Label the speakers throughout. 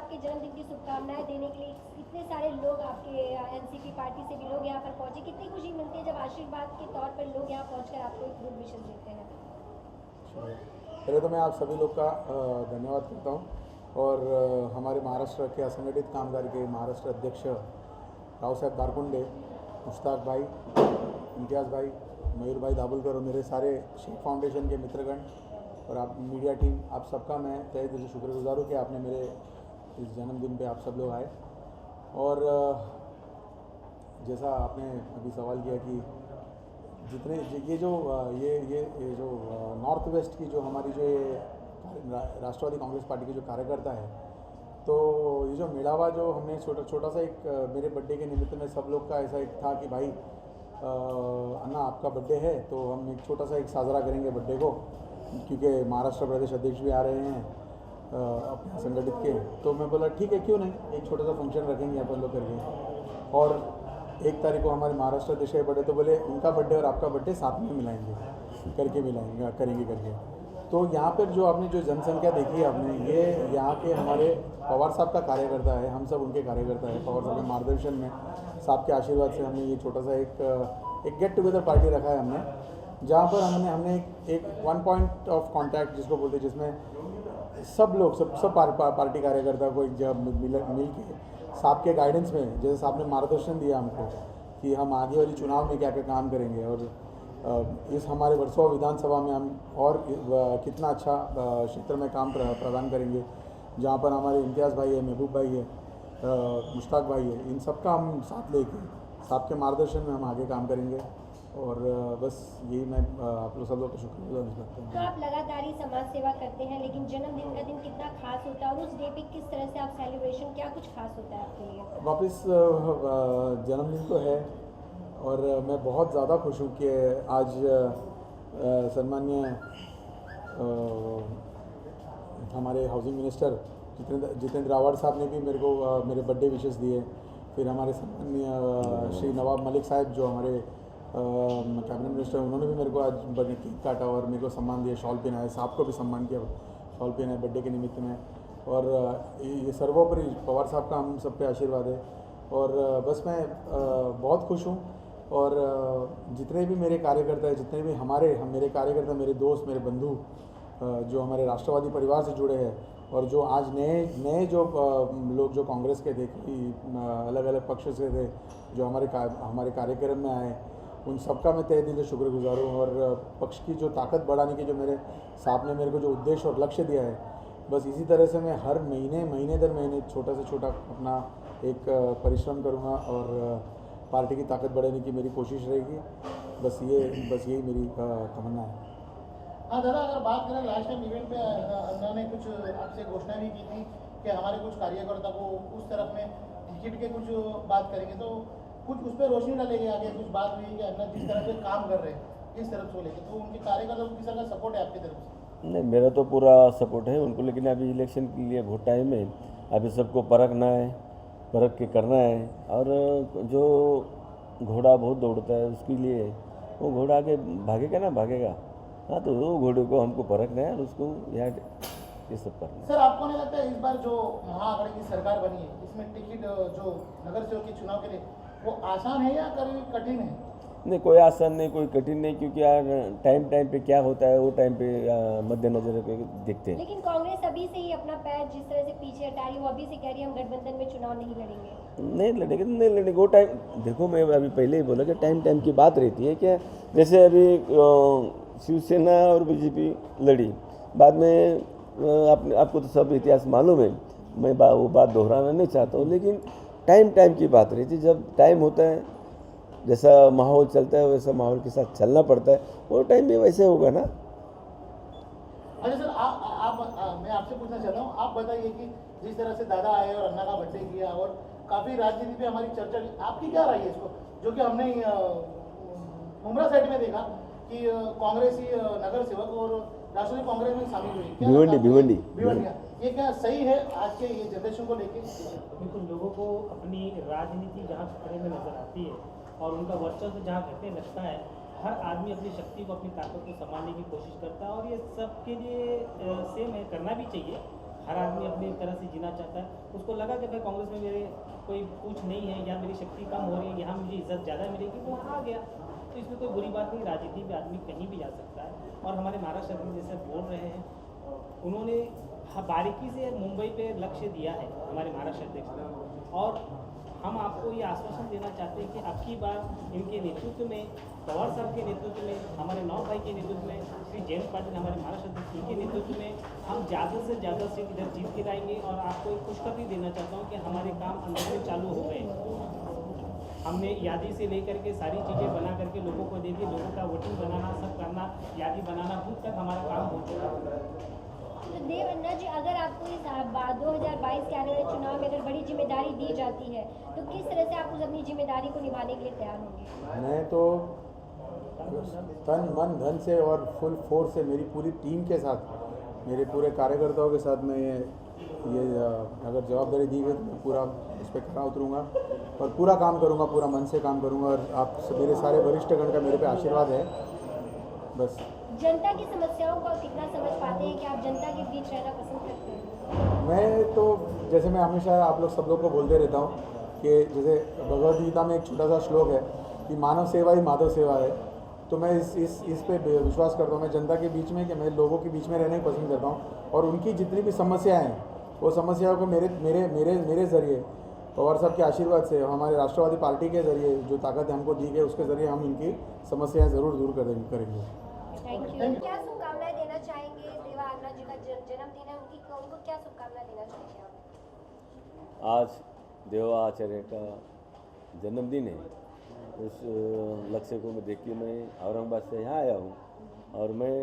Speaker 1: आपके जन्मदिन की शुभकामनाएं देने के लिए इतने सारे लोग आपके एनसीपी पार्टी से भी लोग यहाँ पर पहुंचे, कितनी खुशी मिलती है जब आशीर्वाद के तौर पर लोग यहाँ पहुंचकर आपको एक गुड विशेष देते हैं?
Speaker 2: पहले तो मैं आप सभी लोग का धन्यवाद करता हूँ और हमारे महाराष्ट्र के असंगठित कामगार के महाराष्ट्र अध्यक्ष राव साहब दारकुंडे, मुश्ताक भाई, इम्तियाज़ भाई, मयूर भाई दाभोलकर और मेरे सारे शेख फाउंडेशन के मित्रगण और आप मीडिया टीम, आप सबका मैं तहे दिल से शुक्रगुजार हूँ कि आपने मेरे इस जन्मदिन पे आप सब लोग आए। और जैसा आपने अभी सवाल किया कि जितने ये जो नॉर्थ वेस्ट की जो हमारी जो ये राष्ट्रवादी कांग्रेस पार्टी के जो कार्यकर्ता है, तो ये जो मेड़ावा जो हमने छोटा सा एक मेरे बर्थडे के निमित्त में सब लोग का ऐसा एक था कि भाई अन्ना आपका बर्थडे है तो हम एक छोटा सा एक साजरा करेंगे बर्थडे को, क्योंकि महाराष्ट्र प्रदेश अध्यक्ष भी आ रहे हैं अपने संगठित के। तो मैं बोला ठीक है, क्यों नहीं, एक छोटा सा फंक्शन रखेंगे अपन लोग करके। और 1 तारीख को हमारे महाराष्ट्र अध्यक्ष का बर्थडे, तो बोले उनका बर्थडे और आपका बर्थडे साथ में मिलाएंगे करके। तो यहाँ पर जो आपने जो जनसंख्या देखी है आपने, ये यहाँ के हमारे पवार साहब का कार्यकर्ता है, हम सब उनके कार्यकर्ता है। पवार साहब के मार्गदर्शन में, साहब के आशीर्वाद से हमने ये छोटा सा एक गेट टुगेदर पार्टी रखा है हमने, जहाँ पर हमने एक 1 पॉइंट ऑफ कॉन्टैक्ट जिसको बोलते हैं, जिसमें सब लोग सब पार्टी कार्यकर्ता को एक जगह मिल के साहब के गाइडेंस में, जैसे साहब ने मार्गदर्शन दिया हमको कि हम आगे वाली चुनाव में क्या क्या काम करेंगे और इस हमारे वर्सोवा विधानसभा में हम और कितना अच्छा क्षेत्र में काम प्रदान करेंगे, जहाँ पर हमारे इम्तियाज़ भाई है, महबूब भाई है, मुश्ताक भाई है, इन सब का हम साथ लेके साहब के मार्गदर्शन में हम आगे काम करेंगे। और बस यही मैं आप लोग सब लोग का शुक्रिया करता हूँ।
Speaker 1: तो आप लगातार ही समाज सेवा करते हैं, लेकिन जन्मदिन का दिन कितना खास होता है और उस डे पे किस तरह से आप सेलिब्रेशन, क्या कुछ खास होता है आपके लिए?
Speaker 2: वापस जन्मदिन तो है और मैं बहुत ज़्यादा खुश हूँ कि आज सन्माननीय हमारे हाउसिंग मिनिस्टर जितेंद्र रावत साहब ने भी मेरे को मेरे बर्थडे विशेस दिए। फिर हमारे सन्माननीय श्री नवाब मलिक साहब जो हमारे कैबिनेट मिनिस्टर, उन्होंने भी मेरे को आज केक काटा और मेरे को सम्मान दिया, शॉल पहनाया, साहब को भी सम्मान किया, शॉल पहनाया बर्थडे के निमित्त में। और ये सर्वोपरि पवार साहब का हम सब पे आशीर्वाद है। और बस मैं बहुत खुश हूँ। और जितने भी मेरे कार्यकर्ता हैं, जितने भी मेरे कार्यकर्ता, मेरे दोस्त, मेरे बंधु जो हमारे राष्ट्रवादी परिवार से जुड़े हैं और जो आज नए जो लोग जो कांग्रेस के थे, अलग अलग पक्ष से थे, जो हमारे कार्यक्रम में आए, उन सबका मैं तहे दिल से शुक्रगुजार हूँ। और पक्ष की जो ताकत बढ़ाने की जो मेरे साहब ने मेरे को जो उद्देश्य और लक्ष्य दिया है, बस इसी तरह से मैं हर महीने दर महीने छोटा से छोटा अपना एक परिश्रम करूँगा और पार्टी की ताकत बढ़ाने की मेरी कोशिश रहेगी। बस यही मेरी तमन्ना है।
Speaker 3: हाँ दादा, अगर बात करें लास्ट टाइम इवेंट पे अन्ना ने कुछ आपसे घोषणा भी की थी कि हमारे कुछ कार्यकर्ता को उस तरफ में टिकट के कुछ बात करेंगे, तो कुछ उस पर रोशनी डालेंगे, आगे कुछ बात हुई कि अन्ना जिस तरह से काम कर रहे हैं इस तरफ से लेके, तो उनके कार्यकर्ता को किस तरह का सपोर्ट है आपकी तरफ से?
Speaker 4: नहीं, मेरा तो पूरा सपोर्ट है उनको, लेकिन अभी इलेक्शन के लिए बहुत टाइम है, अभी सबको परख के करना है। और जो घोड़ा बहुत दौड़ता है उसके लिए वो घोड़ा आगे भागेगा। हाँ, तो वो घोड़े को हमको परखना है और उसको यहाँ ये सब करना है।
Speaker 3: सर, आपको नहीं लगता है इस बार जो महाआघाड़ी की सरकार बनी है, इसमें टिकट जो नगर सेवक के चुनाव के लिए वो आसान है या कठिन है?
Speaker 4: नहीं, कोई आसान नहीं, कोई कठिन नहीं, क्योंकि यार टाइम पे क्या होता है वो टाइम पे मद्देनजर देखते हैं।
Speaker 1: लेकिन कांग्रेस अभी से ही अपना पैर जिस तरह से पीछे हटा रही है, वो अभी से कह रही है हम गठबंधन में चुनाव नहीं लड़ेंगे। नहीं लड़ेंगे वो टाइम, देखो मैं अभी पहले ही बोला कि टाइम की बात रहती है क्या। जैसे अभी शिवसेना और बीजेपी लड़ी, बाद में आपको तो सब इतिहास मालूम है, मैं वो बात दोहराना नहीं चाहता हूँ, लेकिन टाइम की बात रहती है। जब टाइम होता है, जैसा माहौल चलता है वैसा माहौल के साथ चलना पड़ता है, वो टाइम भी वैसे होगा ना।
Speaker 3: अच्छा सर, मैं आपसे पूछना चाहता हूँ, आप बताइए कि जिस तरह से दादा आए और अन्ना का बर्थडे किया और काफ़ी राजनीति पे हमारी चर्चा की, आपकी क्या राय है इसको, जो कि हमने उमरा साइड में देखा कि कांग्रेसी नगर सेवक और राष्ट्रीय कांग्रेस में शामिल हुई, भिवंडी, ये क्या सही है आज के ये जनरेशन को लेके?
Speaker 5: बिल्कुल, लोगों को अपनी राजनीति जहाँ खतरे में नजर आती है और उनका वर्चस्व जहाँ घटने लगता है, हर आदमी अपनी शक्ति को, अपनी ताकत को संभालने की कोशिश करता है और ये सबके लिए सेम है, करना भी चाहिए। हर आदमी अपनी तरह से जीना चाहता है। उसको लगा कि भाई कांग्रेस में मेरे कोई पूछ नहीं है या मेरी शक्ति कम हो रही है, यहाँ मुझे इज्जत ज़्यादा मिलेगी, वो वहाँ आ गया। तो इसमें कोई बुरी बात नहीं, राजनीति में आदमी कहीं भी जा सकता है। और हमारे महाराष्ट्र में जैसे बोल रहे हैं, उन्होंने बारीकी से मुंबई पे लक्ष्य दिया है हमारे महाराष्ट्र अध्यक्ष ने, और हम आपको ये आश्वासन देना चाहते हैं कि अब की बार इनके नेतृत्व में, पवार साहब के नेतृत्व में, हमारे नौ भाई के नेतृत्व में, श्री जयंत पाटिल हमारे महाराष्ट्र अध्यक्ष के नेतृत्व में हम ज़्यादा से ज़्यादा सीट इधर जीत के लाएंगे। और आपको एक खुशखबरी देना चाहता हूँ कि हमारे काम अंदर से चालू हो गए। हमने यादी से लेकर के सारी चीज़ें बना करके लोगों को दे दी, लोगों का वोटिंग बनाना, सब करना, यादी बनाना, खुद तक हमारा काम हो चुका है।
Speaker 6: तो देव अन्ना जी, अगर आपको इस 2022 के आने वाले चुनाव में अगर बड़ी जिम्मेदारी दी जाती है तो किस तरह से आप उस अपनी जिम्मेदारी को निभाने के लिए तैयार होंगे?
Speaker 2: मैं तो तन मन धन से और फुल फोर्स से मेरी पूरी टीम के साथ, मेरे पूरे कार्यकर्ताओं के साथ मैं ये अगर जवाबदारी दी गई तो मैं पूरा उस पर खरा उतरूँगा और पूरा काम करूँगा, पूरा मन से काम करूँगा। और आप मेरे सारे वरिष्ठगण का मेरे पे आशीर्वाद है। बस
Speaker 6: जनता की समस्याओं को कितना समझ पाते हैं कि आप जनता के बीच रहना पसंद करते हैं?
Speaker 2: मैं तो जैसे मैं हमेशा आप लोग सब लोग को बोलते रहता हूँ कि जैसे भगवद गीता में एक छोटा सा श्लोक है कि मानव सेवा ही माधव सेवा है। तो मैं इस पे विश्वास करता हूँ। मैं जनता के बीच में, कि मैं लोगों के बीच में रहना ही पसंद करता हूँ और उनकी जितनी भी समस्याएं हैं वो समस्याओं को मेरे ज़रिए, पवार साहब के आशीर्वाद से, हमारे राष्ट्रवादी पार्टी के ज़रिए जो ताकत हमको दी गई उसके ज़रिए हम इनकी समस्याएं ज़रूर दूर करेंगे।
Speaker 6: Thank you. क्या शुभकामनाएं देना चाहेंगे? देवा अन्ना जी का जन्मदिन है, उनको क्या शुभकामनाएं देना चाहेंगे आप?
Speaker 4: आज देवा आचार्य का जन्मदिन है। उस लक्ष्य को मैं देख के मैं औरंगाबाद से यहाँ आया हूँ और मैं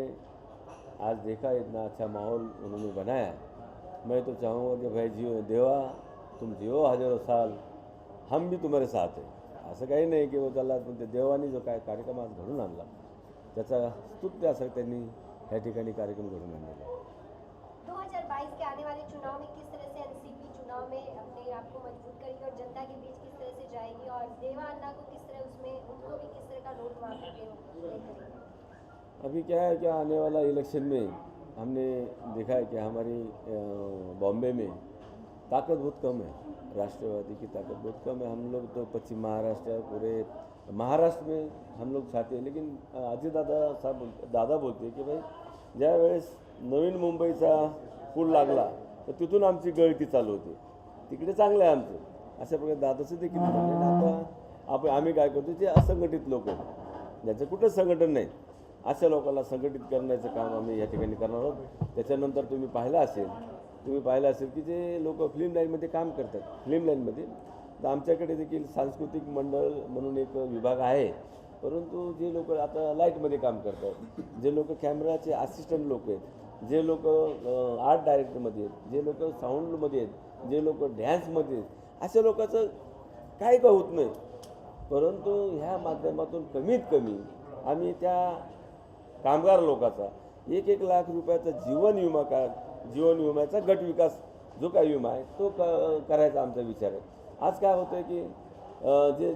Speaker 4: आज देखा इतना अच्छा माहौल उन्होंने बनाया। मैं तो चाहूँगा कि भाई जियो देवा, तुम जियो हजारों साल, हम भी तुम्हारे साथ आहे। असं काही नाही की त्याला देवानी जो काय कार्यक्रम आज घडून आणला त्याचा स्तुत्य असं त्यांनी ह्या ठिकाणी कार्यक्रम घडून आणलेला।
Speaker 6: 2022 के आने वाले चुनाव में किस तरह से एनसीपी चुनाव में अपने आप को मजबूत करेगी और जनता के बीच किस तरह से जाएगी, और देवा अन्ना को किस तरह उसमें, उनको भी किस तरह का रोल वहाँ पे प्ले करेगी?
Speaker 4: अभी क्या है, क्या आने वाला इलेक्शन में हमने देखा है कि हमारी बॉम्बे में ताकत बहुत कम है, राष्ट्रवादी की ताकत बहुत कम है। हम लोग तो पश्चिम महाराष्ट्र, पूरे महाराष्ट्र में हम लोग चाहते हैं, लेकिन अजय दादा बोलते कि भाई ज्या वेळेस नवीन मुंबईचा पूल लागला तर तिथून आमची गळती चालू होती, तिकडे चांगलं आहे आमचं, अशा प्रकारे दादाचं देखील म्हणणं आहे। आता आम्ही काय करतो, जे असंघटित लोक आहेत, ज्याचं कुठं संघटन नाही, अशा लोकांना संघटित करण्याचं काम आम्ही या ठिकाणी करणार आहोत। त्याच्यानंतर तुम्ही पाहिलं असेल की जे लोक फिल्म लाईनमध्ये काम करतात, फिल्म लाईनमध्ये तर आमच्याकडे देखील सांस्कृतिक मंडळ म्हणून एक विभाग आहे, परंतु जे लोक आता लाईटमध्ये काम करतात, जे लोक कॅमेराचे असिस्टंट लोक आहेत, जे लोक आर्ट डायरेक्टरमध्ये आहेत, जे लोक साऊंडमध्ये आहेत, जे लोक डॅन्समध्ये आहेत, अशा लोकांचं काही का होत नाही। परंतु ह्या माध्यमातून कमीत कमी आम्ही त्या कामगार लोकांचा 1-1 लाख रुपयाचा जीवन विम्याचा गट विकास जो काही विमा आहे तो करायचा आमचा विचार आहे। आज काय होतं की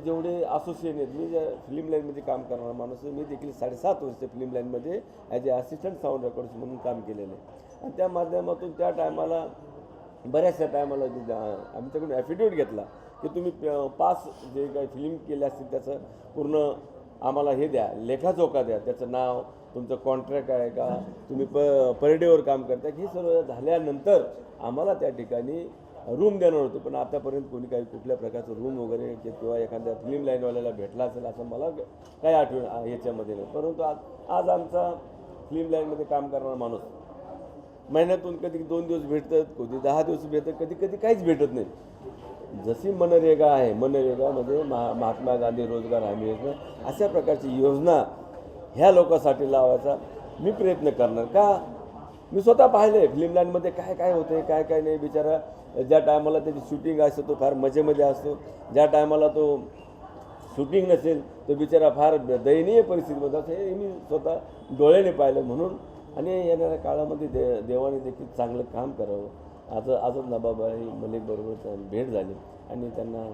Speaker 4: जेवढे असोसिएशन आहेत, मी ज्या फिल्म लाईनमध्ये काम करणारा माणूस आहे, मी देखील 7.5 वर्ष फिल्म लाईनमध्ये as a assistant sound records म्हणून काम केलेलं आहे आणि त्या माध्यमातून त्या टायमाला बऱ्याचशा टायमाला आमच्याकडून ॲफिडेविट घेतला की तुम्ही 5 जे काही फिल्म केले असतील त्याचं पूर्ण आम्हाला हे द्या, लेखाजोखा द्या, त्याचं नाव, तुमचं कॉन्ट्रॅक्ट आहे का, तुम्ही पर डेवर काम करता, हे सर्व झाल्यानंतर आम्हाला त्या ठिकाणी रूम देणार होते। पण आतापर्यंत कोणी काही कुठल्या प्रकारचं रूम वगैरे किंवा एखाद्या फिल्म लाईनवाल्याला भेटला असेल असं मला काही आठवण याच्यामध्ये नाही। परंतु आज आमचा फिल्म लाईनमध्ये काम करणारा माणूस महिन्यातून कधी 2 दिवस भेटतात, कधी 10 दिवस भेटतात, कधी काहीच भेटत नाही। जशी मनरेगा आहे, मनरेगामध्ये महात्मा गांधी रोजगार हमी योजना, अशा प्रकारची योजना ह्या लोकांसाठी लावायचा मी प्रयत्न करणार। का, मी स्वतः पाहिलं आहे फिल्म लाईनमध्ये काय काय होते, काय काय नाही। बिचारा ज्या टायमाला त्याची शूटिंग असते तो फार मजेमध्ये असतो, ज्या टायमाला तो शूटिंग नसेल तो बिचारा फार दयनीय परिस्थितीमध्ये असतो, हे मी स्वतः डोळ्याने पाहिलं। म्हणून आणि येणाऱ्या काळामध्ये देवाने देखील चांगलं काम करावं। आजच नवाबाई मलिक बरोबर भेट झाली आणि त्यांना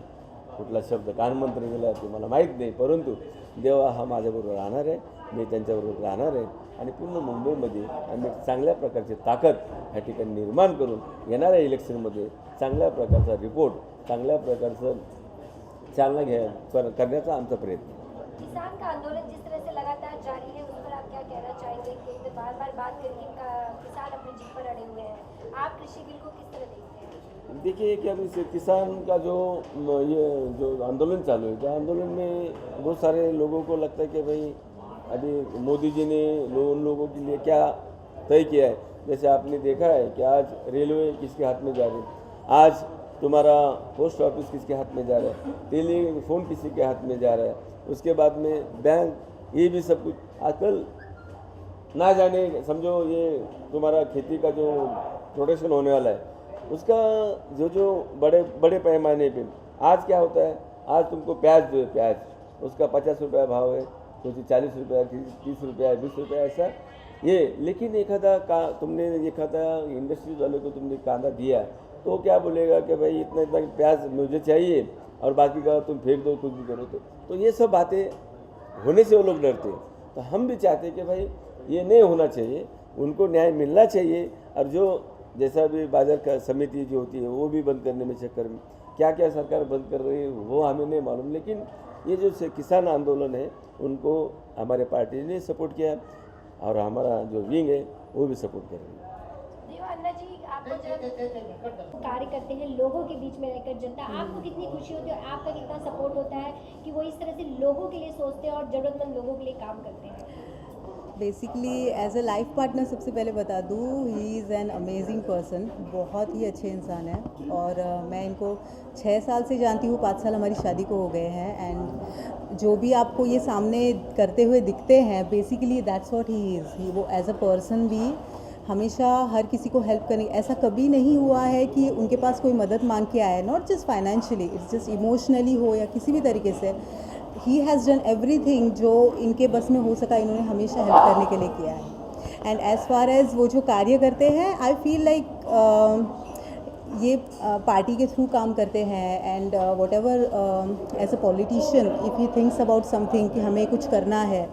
Speaker 4: कुठला शब्द कानमंत्र दिला ते मला माहीत नाही, परंतु देवा हा माझ्याबरोबर राहणार आहे मी त्यांच्याबरोबर राहणार आहे आणि पूर्ण मुंबईमध्ये आम्ही चांगल्या प्रकारची ताकद ह्या ठिकाणी निर्माण करून येणाऱ्या इलेक्शनमध्ये चांगल्या प्रकारचा रिपोर्ट, चांगल्या प्रकारचं चालना करण्याचा आमचा प्रयत्न आहे.
Speaker 6: किसान का आंदोलन जिस तरह से लगातार जारी है उस पर आप क्या कहना चाहेंगे कि बार बार बात करके किसान अपनी जीत पर अड़े हुए हैं, आप कृषि बिल को किस तरह देखते हैं?
Speaker 4: देखिए कि अभी किसान का जो ये जो आंदोलन चालू है, तो आंदोलन में बहुत सारे लोगों को लगता है कि भाई अभी मोदी जी ने उन लोगों के लिए क्या तय किया है। जैसे आपने देखा है कि आज रेलवे किसके हाथ में जा रही है, आज तुम्हारा पोस्ट ऑफिस किसके हाथ में जा रहा है, टेलीफोन किसी के हाथ में जा रहा है, उसके बाद में बैंक, ये भी सब कुछ आजकल ना जाने, समझो ये तुम्हारा खेती का जो प्रोडक्शन होने वाला है उसका जो बड़े बड़े पैमाने पे आज क्या होता है, आज तुमको प्याज जो है, प्याज उसका 50 रुपया भाव है, कुछ 40 रुपया, 30 रुपया, 20 रुपया, ऐसा ये। लेकिन तुमने एखादा इंडस्ट्रीज वाले को तुमने कांदा दिया तो क्या बोलेगा कि भाई इतना इतना प्याज मुझे चाहिए और बाकी का तुम फेंक दो, कुछ भी करो। तो ये सब बातें होने से वो लोग डरते हैं। तो हम भी चाहते हैं कि भाई ये नहीं होना चाहिए, उनको न्याय मिलना चाहिए। और जो जैसा भी बाजार का समिति जो होती है वो भी बंद करने में चक्कर में क्या क्या सरकार बंद कर रही है वो हमें नहीं मालूम, लेकिन ये जो किसान आंदोलन है उनको हमारे पार्टी ने सपोर्ट किया और हमारा जो विंग है वो भी सपोर्ट कर रही है।
Speaker 6: अन्ना जी, आपको जब कार्य करते हैं लोगों के बीच में रहकर जनता, आपको कितनी खुशी होती है और आपका कितना सपोर्ट होता है कि वो इस तरह से लोगों के लिए सोचते हैं और ज़रूरतमंद लोगों के लिए काम करते हैं?
Speaker 7: Basically as a life partner सबसे पहले बता दूँ, he is an amazing person, बहुत ही अच्छे इंसान है। और मैं इनको 6 साल से जानती हूँ, 5 साल हमारी शादी को हो गए हैं। एंड जो भी आपको ये सामने करते हुए दिखते हैं, basically that's what he is. वो एज अ पर्सन भी हमेशा हर किसी को हेल्प करने, ऐसा कभी नहीं हुआ है कि उनके पास कोई मदद मांग के आया है, not just financially, it's just emotionally हो या किसी भी तरीके से। ही हैज़ डन एवरीथिंग जो इनके बस में हो सका, इन्होंने हमेशा हेल्प करने के लिए किया है। एंड एज़ फार एज़ वो जो कार्य करते हैं, आई फील लाइक ये पार्टी के थ्रू काम करते हैं। And whatever as a politician if he thinks about something कि हमें कुछ करना है,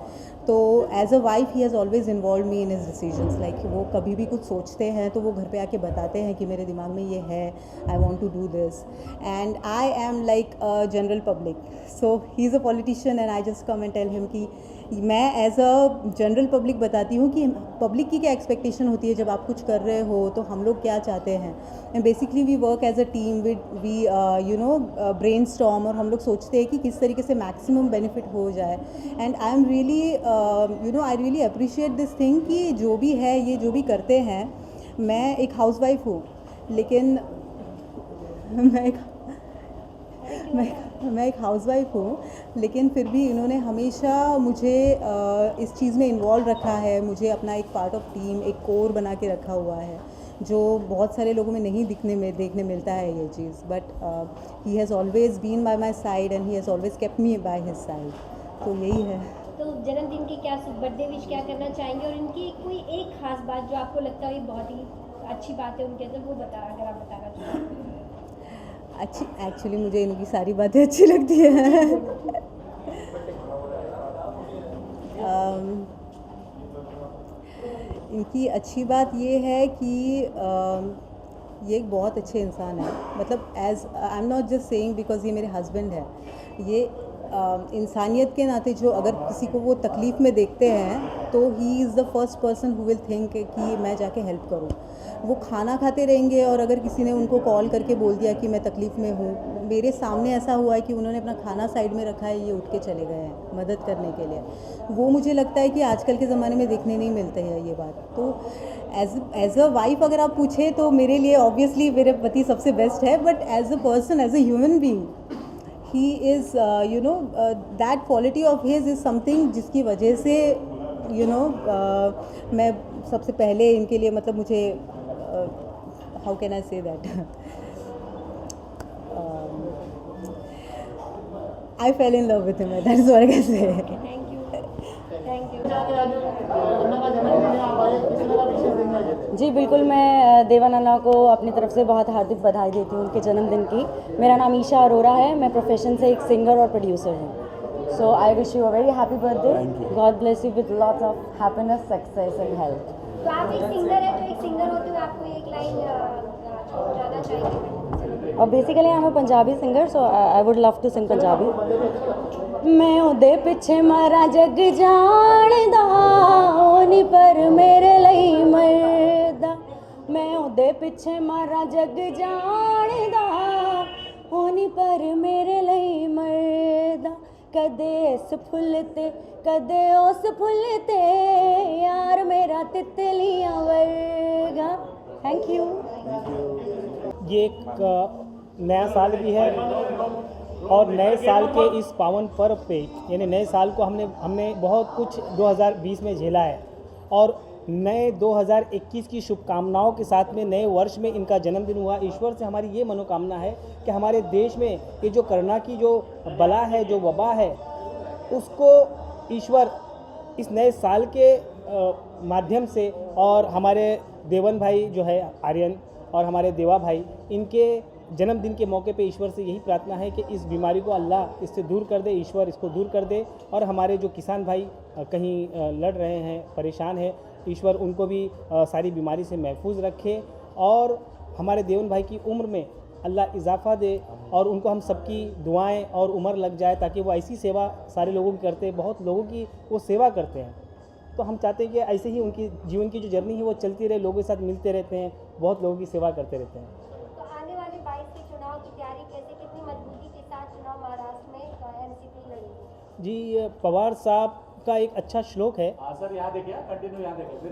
Speaker 7: तो as a wife he has always involve me in his decisions. Like वो कभी भी कुछ सोचते हैं तो वो घर पे आके बताते हैं कि मेरे दिमाग में ये है, I want to do this. And I am like a general public, so he is a politician and I just come and tell him कि मैं एज अ जनरल पब्लिक बताती हूँ कि पब्लिक की क्या एक्सपेक्टेशन होती है जब आप कुछ कर रहे हो, तो हम लोग क्या चाहते हैं। And basically we work as a team, we you know brainstorm, और हम लोग सोचते हैं कि किस तरीके से मैक्सिमम बेनिफिट हो जाए। And I am really you know I really appreciate this thing कि जो भी है, ये जो भी करते हैं। मैं एक हाउसवाइफ हूँ, लेकिन मैं एक हाउसवाइफ हूँ, लेकिन फिर भी इन्होंने हमेशा मुझे इस चीज़ में इन्वॉल्व रखा है। मुझे अपना एक पार्ट ऑफ टीम, एक कोर बना के रखा हुआ है, जो बहुत सारे लोगों में नहीं देखने मिलता है ये चीज़। But he has always been by my side and he has always kept me by his side. तो यही है।
Speaker 6: तो जन्मदिन की क्या बर्थडे विश क्या करना चाहेंगे, और इनकी कोई एक खास बात जो आपको लगता है ये बहुत ही अच्छी बात है उनके अंदर, वो अगर आप बताना चाहें।
Speaker 7: अच्छी, एक्चुअली मुझे इनकी सारी बातें अच्छी लगती हैं। इनकी अच्छी बात ये है कि ये एक बहुत अच्छे इंसान है। मतलब as I am not just saying because ये मेरे हस्बैंड है, ये इंसानियत के नाते जो अगर किसी को वो तकलीफ़ में देखते हैं तो he is the first person who will think कि मैं जाके हेल्प करूं। वो खाना खाते रहेंगे और अगर किसी ने उनको कॉल करके बोल दिया कि मैं तकलीफ़ में हूँ, मेरे सामने ऐसा हुआ है कि उन्होंने अपना खाना साइड में रखा है, ये उठ के चले गए हैं मदद करने के लिए। वो मुझे लगता है कि आजकल के ज़माने में देखने नहीं मिलते हैं ये बात। तो एज अ वाइफ अगर आप पूछे तो मेरे लिए ऑब्वियसली मेरे पति सबसे बेस्ट है, but as a person, as a human being, he is you know that quality of his is something जिसकी वजह से you know मैं सबसे पहले इनके लिए, मतलब मुझे how can I say that I fell in love with him, that's what I can say.
Speaker 6: Thank you.
Speaker 8: जी बिल्कुल, मैं देवानन्ना को अपनी तरफ से बहुत हार्दिक बधाई देती हूँ उनके जन्मदिन की। मेरा नाम ईशा अरोरा है, मैं प्रोफेशन से एक सिंगर और प्रोड्यूसर हूँ। So I wish you a very happy birthday.
Speaker 2: Thank you.
Speaker 8: God bless you with lots of happiness, success and health.
Speaker 6: तो आप एक सिंगर है, तो एक सिंगर होते हुए आपको एक लाइन जाना चाहेंगे?
Speaker 8: और basically I am a Punjabi singer, so I would love to sing Punjabi. मैं ओदे पिछे मारा जग जाणदा, ओनी पर मेरे लई मरदा। मैं ओदे पिछे मारा जग जाणदा, ओनी पर मेरे लई मरदा। कदे इस फुल ते कदे उस फुल ते, यार मेरा तितलियां वर्गा। Thank you.
Speaker 5: ये एक नया साल भी है और नए साल के इस पावन पर्व पे, यानी नए साल को हमने बहुत कुछ 2020 में झेला है और नए 2021 की शुभकामनाओं के साथ में नए वर्ष में इनका जन्मदिन हुआ। ईश्वर से हमारी ये मनोकामना है कि हमारे देश में ये जो कोरोना की जो बला है, जो वबा है, उसको ईश्वर इस नए साल के माध्यम से, और हमारे देवन भाई जो है आर्यन और हमारे देवा भाई, इनके जन्मदिन के मौके पे ईश्वर से यही प्रार्थना है कि इस बीमारी को अल्लाह इससे दूर कर दे, ईश्वर इसको दूर कर दे। और हमारे जो किसान भाई कहीं लड़ रहे हैं, परेशान है, ईश्वर उनको भी सारी बीमारी से महफूज रखे और हमारे देवन भाई की उम्र में अल्लाह इजाफ़ा दे और उनको हम सबकी दुआएं और उम्र लग जाए, ताकि वो ऐसी सेवा सारे लोगों की करते हैं, बहुत लोगों की वो सेवा करते हैं। तो हम चाहते हैं कि ऐसे ही उनकी जीवन की जो जर्नी है वो चलती रहे, लोगों के साथ मिलते रहते हैं, बहुत लोगों की सेवा करते रहते हैं।
Speaker 6: तो आने वाले 22 के चुनाव की तैयारी कैसे, कितनी मजबूती के साथ चुनाव महाराष्ट्र में एनसीपी लड़ेगी?
Speaker 5: जी, पवार साहब का एक अच्छा श्लोक है,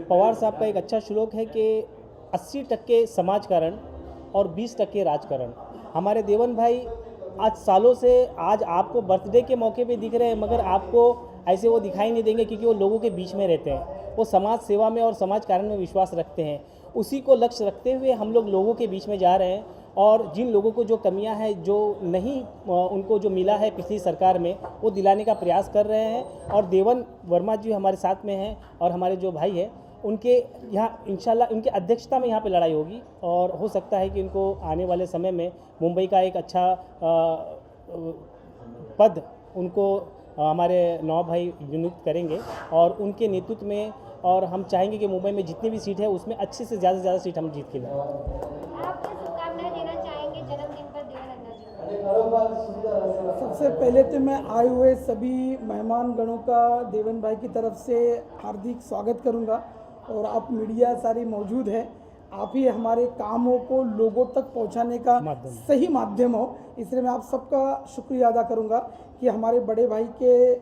Speaker 5: पवार साहब का एक अच्छा श्लोक है कि 80% समाजकारण और 20% राजकारण। हमारे देवन भाई आज सालों से, आज आपको बर्थडे के मौके पे दिख रहे हैं, मगर आपको ऐसे वो दिखाई नहीं देंगे क्योंकि वो लोगों के बीच में रहते हैं, वो समाज सेवा में और समाज कारण में विश्वास रखते हैं। उसी को लक्ष्य रखते हुए हम लोग लोगों के बीच में जा रहे हैं और जिन लोगों को जो कमियां हैं, जो नहीं उनको जो मिला है पिछली सरकार में, वो दिलाने का प्रयास कर रहे हैं। और देवन वर्मा जी हमारे साथ में हैं और हमारे जो भाई हैं, उनके यहाँ इंशाल्लाह उनकी अध्यक्षता में यहाँ पे लड़ाई होगी और हो सकता है कि उनको आने वाले समय में मुंबई का एक अच्छा पद उनको हमारे नौ भाई नियुक्त करेंगे और उनके नेतृत्व में, और हम चाहेंगे कि मुंबई में जितनी भी सीट है उसमें अच्छे से ज़्यादा सीट हम जीत के लाएं।
Speaker 6: आप क्या शुभकामनाएं देना चाहेंगे जन्मदिन पर देवन अन्ना जी?
Speaker 9: सबसे पहले तो मैं आए हुए सभी मेहमान गणों का देवन भाई की तरफ से हार्दिक स्वागत करूंगा और आप मीडिया सारी मौजूद है, आप ही हमारे कामों को लोगों तक पहुंचाने का सही माध्यम हो, इसलिए मैं आप सबका शुक्रिया अदा करूंगा कि हमारे बड़े भाई के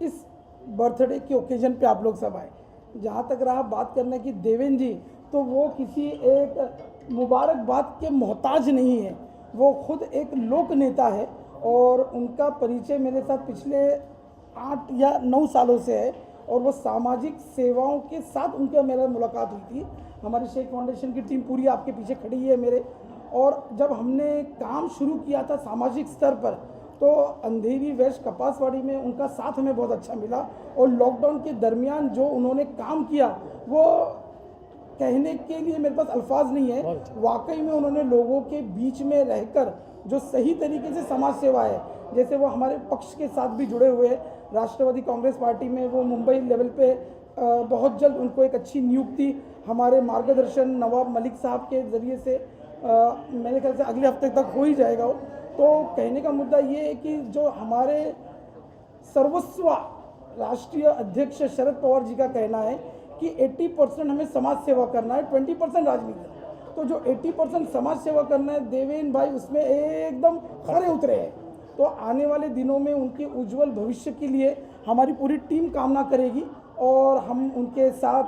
Speaker 9: इस बर्थडे के ओकेजन पे आप लोग सब आए। जहाँ तक रहा बात करने की देवेन जी, तो वो किसी एक मुबारकबाद के मोहताज नहीं है, वो खुद एक लोक नेता है और उनका परिचय मेरे साथ पिछले 8 या 9 सालों से है और वो सामाजिक सेवाओं के साथ उनका मेरा मुलाकात हुई थी। हमारी शेख फाउंडेशन की टीम पूरी आपके पीछे खड़ी है मेरे, और जब हमने काम शुरू किया था सामाजिक स्तर पर, तो अंधेरी वेस्ट कपासवाड़ी में उनका साथ हमें बहुत अच्छा मिला और लॉकडाउन के दरमियान जो उन्होंने काम किया वो कहने के लिए मेरे पास अल्फाज नहीं है। वाकई में उन्होंने लोगों के बीच में रहकर जो सही तरीके से समाज सेवा है, जैसे वो हमारे पक्ष के साथ भी जुड़े हुए हैं, राष्ट्रवादी कांग्रेस पार्टी में वो मुंबई लेवल पे बहुत जल्द उनको एक अच्छी नियुक्ति हमारे मार्गदर्शन नवाब मलिक साहब के ज़रिए से मेरे ख्याल से अगले हफ्ते तक हो ही जाएगा। तो कहने का मुद्दा ये है कि जो हमारे सर्वस्व राष्ट्रीय अध्यक्ष शरद पवार जी का कहना है कि 80% हमें समाज सेवा करना है, 20% राजनीति। तो जो 80% समाज सेवा करना है, देवेन भाई उसमें एकदम खरे उतरे हैं। तो आने वाले दिनों में उनके उज्जवल भविष्य के लिए हमारी पूरी टीम कामना करेगी और हम उनके साथ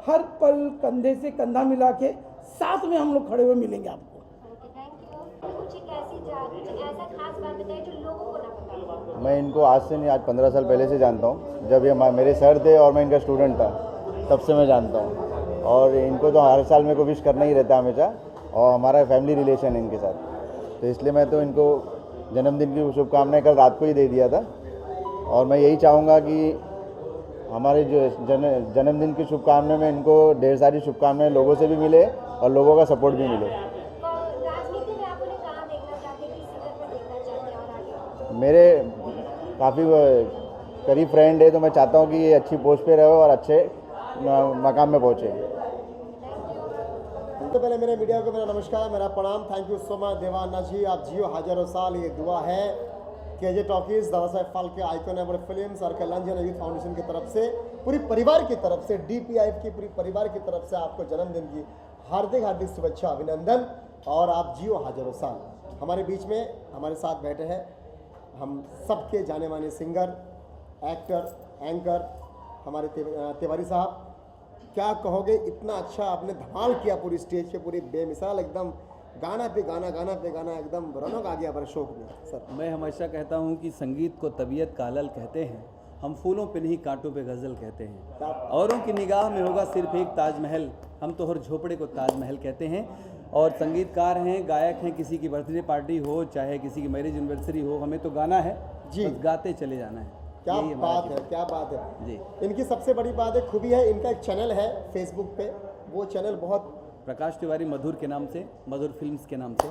Speaker 9: हर पल कंधे से कंधा मिला के साथ में हम लोग खड़े हुए मिलेंगे आपको।
Speaker 6: कुछ ऐसा खास बात बताइए जो लोगों को ना पता हो।
Speaker 10: मैं इनको आज से नहीं, आज 15 साल पहले से जानता हूँ। जब ये मेरे सर थे और मैं इनका स्टूडेंट था, तब से मैं जानता हूँ। और इनको तो हर साल मेरे को विश करना ही रहता है हमेशा, और हमारा फैमिली रिलेशन है इनके साथ, तो इसलिए मैं तो इनको जन्मदिन की शुभकामनाएं कल रात को ही दे दिया था। और मैं यही चाहूँगा कि हमारे जो जन्मदिन की शुभकामनाएं में इनको ढेर सारी शुभकामनाएं लोगों से भी मिले और लोगों का सपोर्ट भी मिले। मेरे काफ़ी करीब फ्रेंड है, तो मैं चाहता हूँ कि ये अच्छी पोस्ट पे रहे और अच्छे मकाम में पहुँचे।
Speaker 11: सबसे पहले मेरे मीडिया को मेरा नमस्कार, मेरा प्रणाम। थैंक यू सो मच देवा अन्ना जी, आप जियो हजारों साल। ये दुआ है KJ talkies, Dada Saheb Phalke icon ever films और कल्याण जन यूथ फाउंडेशन की तरफ से, पूरी परिवार की तरफ से, DPIF की पूरी परिवार की तरफ से आपको जन्मदिन की हार्दिक हार्दिक शुभेच्छा, अभिनंदन। और आप जियो हजारों साल। हमारे बीच में हमारे साथ बैठे हैं हम सबके जाने माने सिंगर, एक्टर, एंकर हमारे तिवारी साहब। क्या कहोगे, इतना अच्छा आपने धमाल किया पूरी स्टेज पे, पूरी बेमिसाल एकदम गाना पे गाना, गाना पे गाना, एकदम रौनक आ गया हमारे शौक में। सर
Speaker 12: मैं हमेशा कहता हूँ कि संगीत को तबीयत का अलल कहते हैं, हम फूलों पे नहीं कांटों पे गज़ल कहते हैं। औरों की निगाह में होगा सिर्फ एक ताजमहल, हम तो हर झोपड़े को ताजमहल कहते हैं। और संगीतकार हैं, गायक हैं, किसी की बर्थडे पार्टी हो चाहे किसी की मैरिज एनिवर्सरी हो, हमें तो गाना है जी, बस गाते चले जाना है।
Speaker 11: क्या बात है, क्या बात है
Speaker 12: जी।
Speaker 11: इनकी सबसे बड़ी बात है, खूबी है, इनका एक चैनल है फेसबुक पे, वो चैनल बहुत,
Speaker 12: प्रकाश तिवारी मधुर के नाम से, मधुर फिल्म्स के नाम से।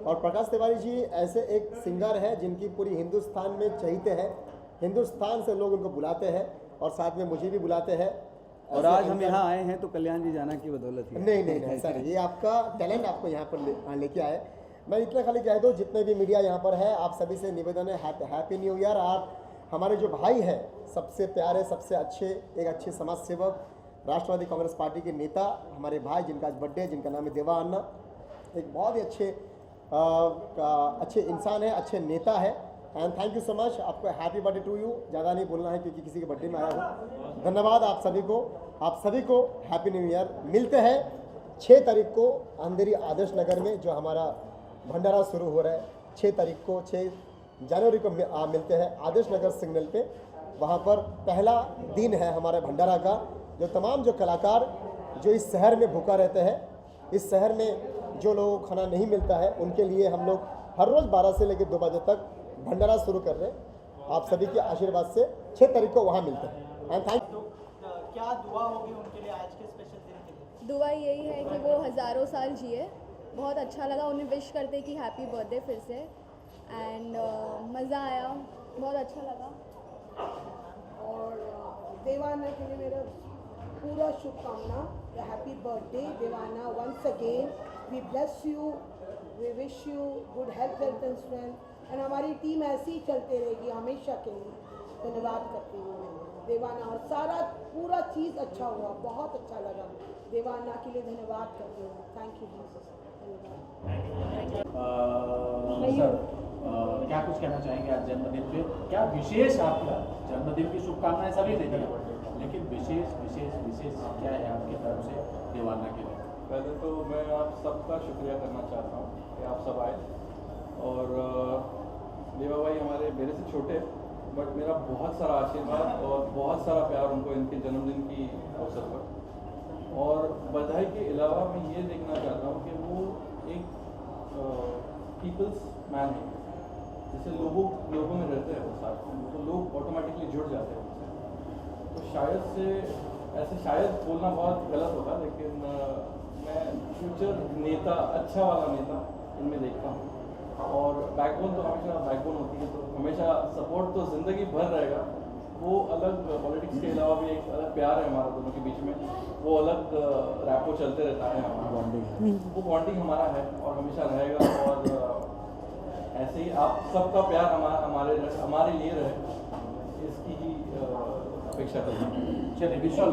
Speaker 11: और प्रकाश तिवारी जी ऐसे एक सिंगर है जिनकी पूरी हिंदुस्तान में चहीते हैं, हिंदुस्तान से लोग उनको बुलाते हैं और साथ में मुझे भी बुलाते हैं।
Speaker 12: और आज हम यहाँ आए हैं तो कल्याण जी जाना की बदौलत है।
Speaker 11: नहीं सर, ये आपका टैलेंट आपको यहाँ पर लेके आए। मैं इतना खाली कह दूँ, जितने भी मीडिया यहाँ पर है, आप सभी से निवेदन है, हैप्पी न्यू ईयर। आप हमारे जो भाई हैं, सबसे प्यारे, सबसे अच्छे, एक अच्छे समाज सेवक, राष्ट्रवादी कांग्रेस पार्टी के नेता, हमारे भाई जिनका आज बर्थडे है, जिनका नाम है देवा अन्ना, एक बहुत ही अच्छे इंसान है, अच्छे नेता है। And thank you so much, आपको हैप्पी बर्थडे टू यू। ज़्यादा नहीं बोलना है क्योंकि किसी के बर्थडे में आया हूँ। धन्यवाद आप सभी को हैप्पी न्यू ईयर। मिलते हैं 6 तारीख को अंधेरी आदर्श नगर में, जो हमारा भंडारा शुरू हो रहा है 6 तारीख को, 6 जनवरी को मिलते हैं आदर्श नगर सिग्नल पे। वहाँ पर पहला दिन है हमारे भंडारा का। जो तमाम जो कलाकार जो इस शहर में भूखा रहते हैं, इस शहर में जो लोगों को खाना नहीं मिलता है, उनके लिए हम लोग हर रोज़ 12 से लेकर 2 बजे तक भंडारा शुरू कर रहे हैं। आप सभी के आशीर्वाद से 6 तारीख को वहाँ मिलते हैं। And thank you.
Speaker 3: क्या दुआ होगी उनके लिए आज के स्पेशल दिन के लिए?
Speaker 13: दुआ यही है कि वो हज़ारों साल जिए। बहुत अच्छा लगा, उन्हें विश करते कि हैप्पी बर्थडे फिर से। एंड मज़ा आया, बहुत अच्छा लगा।
Speaker 14: और देवाना के लिए मेरा पूरा शुभकामना, हैप्पी बर्थडे देवाना। Once again we bless you, we wish you good health and strength. And हमारी टीम ऐसी ही चलते रहेगी हमेशा के लिए। धन्यवाद करती हूँ मैं देवाना, और सारा पूरा चीज़ अच्छा हुआ, बहुत अच्छा लगा। देवाना के लिए धन्यवाद करती हूँ। Thank you Jesus.
Speaker 15: क्या कुछ कहना चाहेंगे आज जन्मदिन पे? क्या विशेष आपका जन्मदिन की शुभकामनाएं सभी देती हैं, लेकिन विशेष क्या है आपकी तरफ से देवाना के लिए?
Speaker 16: पहले तो मैं आप सबका शुक्रिया करना चाहता हूँ कि आप सब आए। और देवा भाई हमारे मेरे से छोटे, बट मेरा बहुत सारा आशीर्वाद और बहुत सारा प्यार उनको इनके जन्मदिन की अवसर पर। और बधाई के अलावा मैं ये देखना चाहता हूँ कि वो एक पीपल्स मैन है, जैसे लोगों में रहते हैं वो साथ में, तो लोग ऑटोमेटिकली जुड़ जाते हैं उनसे। तो शायद बोलना बहुत गलत होगा, लेकिन मैं फ्यूचर नेता, अच्छा वाला नेता इनमें देखता हूँ। और बैकबोन तो हमेशा बैकबोन होती है, तो हमेशा सपोर्ट तो ज़िंदगी भर रहेगा। वो अलग पॉलिटिक्स के अलावा भी एक अलग प्यार है हमारा दोनों के बीच में, वो अलग रैपो चलते रहता है हमारा बॉन्डिंग, वो बॉन्डिंग हमारा है और हमेशा रहेगा। और ऐसे ही आप सबका प्यार हमारे लिए रहे, इसकी ही अपेक्षा करता हूँ।
Speaker 15: चलिए विश्वास